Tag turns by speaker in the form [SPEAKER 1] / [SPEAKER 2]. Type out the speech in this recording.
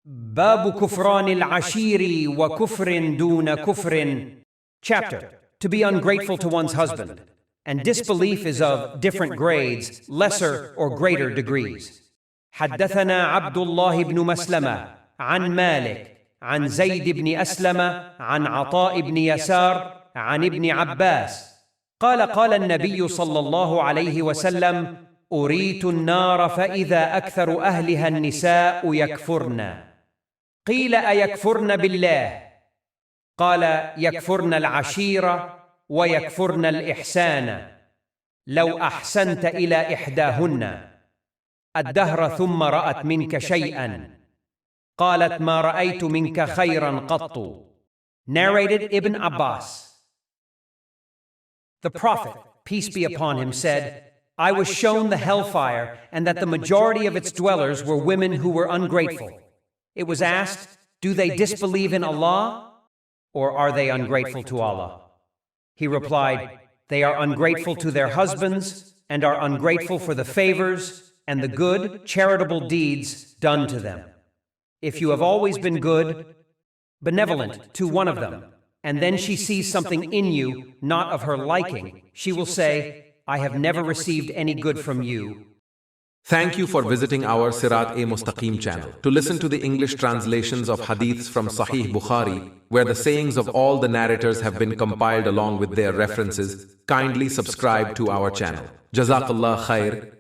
[SPEAKER 1] باب كفران العشير وكفر دون كفر. Chapter: To be ungrateful to one's husband, and disbelief is of different grades, lesser or greater degrees. حدثنا عبد الله بن مسلمة عن مالك عن زيد بن أسلم عن عطاء بن يسار عن ابن عباس قال قال النبي صلى الله عليه وسلم: أريت النار فإذا أكثر أهلها النساء يكفرن. قيل: أيكفرن بالله؟ قال: يكفرن العشيرة ويكفرن الإحسان. لو أحسنت إلى إحداهن الدهر ثم رأت منك شيئا قالت ما رأيت منك خيرا قط. Narrated Ibn Abbas. The Prophet, peace be upon him, said, I was shown the hellfire, and that the majority of its dwellers were women who were ungrateful. It was asked, do they disbelieve in Allah, or are they ungrateful to Allah? He replied, they are ungrateful to their husbands, and are ungrateful for the favors and the good, charitable deeds done to them. If you have always been good, benevolent to one of them, and then she sees something in you not of her liking, she will say, I have never received any good from you.
[SPEAKER 2] Thank you for visiting our Sirat Mustaqeem channel. To listen to the English translations of hadiths from Sahih Bukhari, where the sayings of all the narrators have been compiled along with their references, kindly subscribe to our channel. Jazakallah khair.